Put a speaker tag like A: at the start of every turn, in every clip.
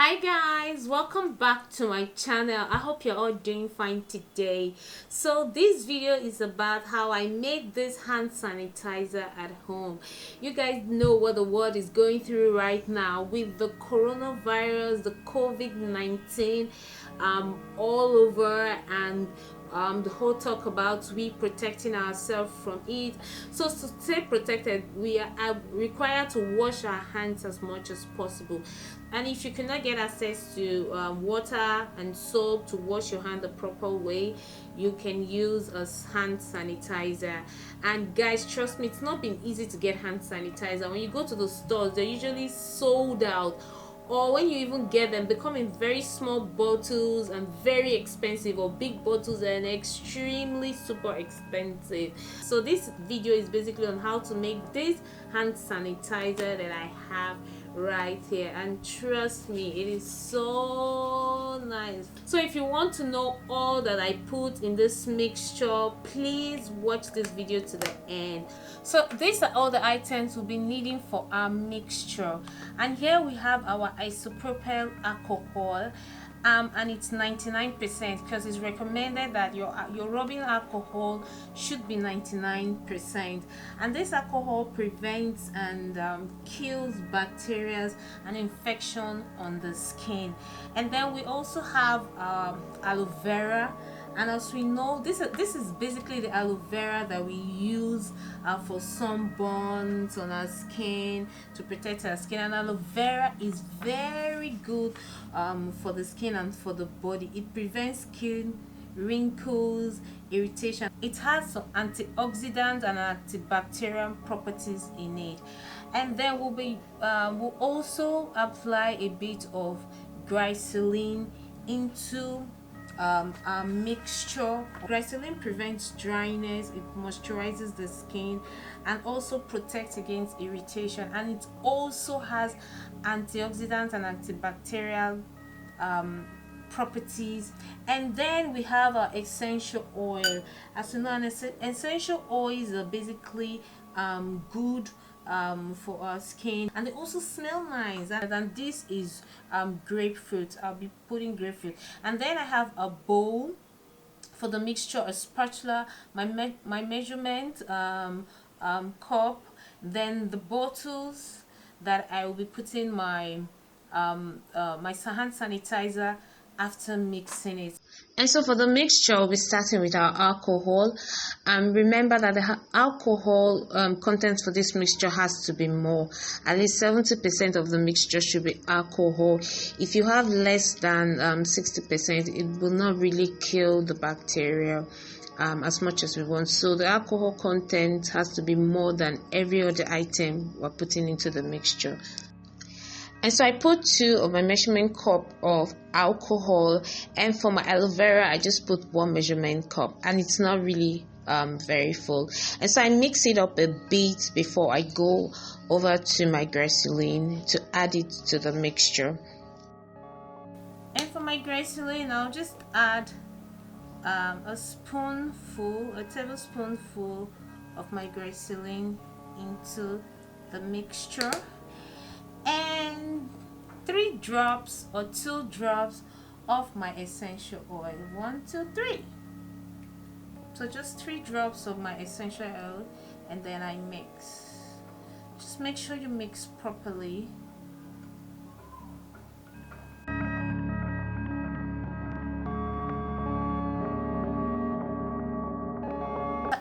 A: Hi guys, welcome back to my channel. I hope you're all doing fine today. So this video is about how I made this hand sanitizer at home. You guys know what the world is going through right now with the coronavirus, the COVID-19 all over, and the whole talk about we protecting ourselves from it. So to stay protected, we are required to wash our hands as much as possible. And if you cannot get access to water and soap to wash your hand the proper way, you can use a hand sanitizer. And guys, trust me, it's not been easy to get hand sanitizer. When you go to the stores, they're usually sold out, or when you even get them, they come in very small bottles and very expensive, or big bottles and extremely super expensive. So this video is basically on how to make this hand sanitizer that I have right here, and trust me, it is so nice. So if you want to know all that I put in this mixture, please watch this video to the end. So these are all the items we'll be needing for our mixture, and here we have our isopropyl alcohol, and it's 99% because it's recommended that your rubbing alcohol should be 99%. And this alcohol prevents and kills bacteria and infection on the skin. And then we also have aloe vera. And as we know, this is basically the aloe vera that we use for sunburns on our skin, to protect our skin. And aloe vera is very good for the skin and for the body. It prevents skin wrinkles, irritation. It has some antioxidant and antibacterial properties in it. And then we'll also apply a bit of Gyclerin into our mixture. Gyclerin prevents dryness, it moisturizes the skin, and also protects against irritation. And it also has antioxidant and antibacterial properties. And then we have our essential oil. As you know, essential oils are basically good for our skin, and they also smell nice. And this is grapefruit. I'll be putting grapefruit. And then I have a bowl for the mixture, a spatula, my measurement cup, then the bottles that I will be putting my my hand sanitizer after mixing it. And so for the mixture, we'll be starting with our alcohol. Remember that the alcohol content for this mixture has to be more. At least 70% of the mixture should be alcohol. If you have less than 60%, it will not really kill the bacteria as much as we want. So the alcohol content has to be more than every other item we're putting into the mixture. And so I put 2 of my measurement cup of alcohol, and for my aloe vera I just put 1 measurement cup, and it's not really very full. And so I mix it up a bit before I go over to my Gyclerin to add it to the mixture. And for my Gyclerin, I'll just add a tablespoonful of my Gyclerin into the mixture, and 3 drops or 2 drops of my essential oil. 1, 2, 3. So just 3 drops of my essential oil, and then I mix. Just make sure you mix properly.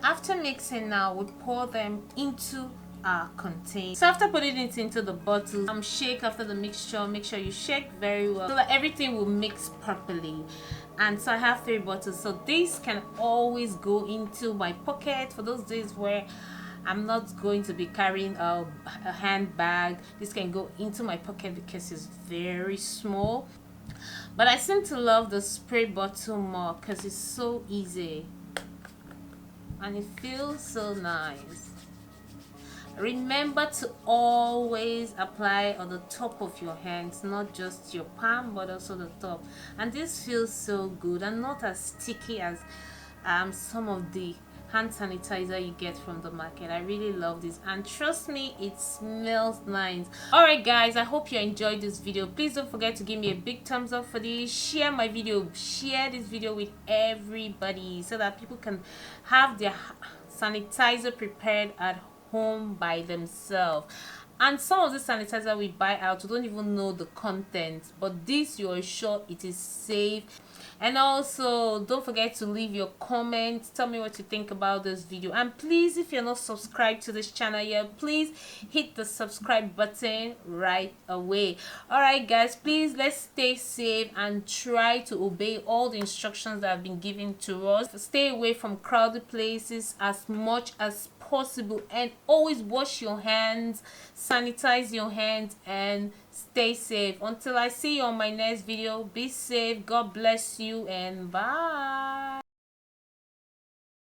A: After mixing, now we pour them into our container. So after putting it into the bottle, shake after the mixture. Make sure you shake very well so that everything will mix properly. And so I have 3 bottles, so this can always go into my pocket for those days where I'm not going to be carrying a handbag. This can go into my pocket because it's very small. But I seem to love the spray bottle more because it's so easy and it feels so nice. Remember to always apply on the top of your hands, not just your palm but also the top. And this feels so good and not as sticky as some of the hand sanitizer you get from the market. I really love this, and trust me, it smells nice. All right guys, I hope you enjoyed this video. Please don't forget to give me a big thumbs up for this. Share my video, share this video with everybody so that people can have their sanitizer prepared at home by themselves. And some of the sanitizer we buy out, you don't even know the content, but this you're sure it is safe. And also don't forget to leave your comments, tell me what you think about this video. And please, if you're not subscribed to this channel yet, please hit the subscribe button right away. All right guys, please, let's stay safe and try to obey all the instructions that have been given to us. Stay away from crowded places as much as possible, and always wash your hands, sanitize your hands, and stay safe. Until I see you on my next video, be safe, God bless you, and bye.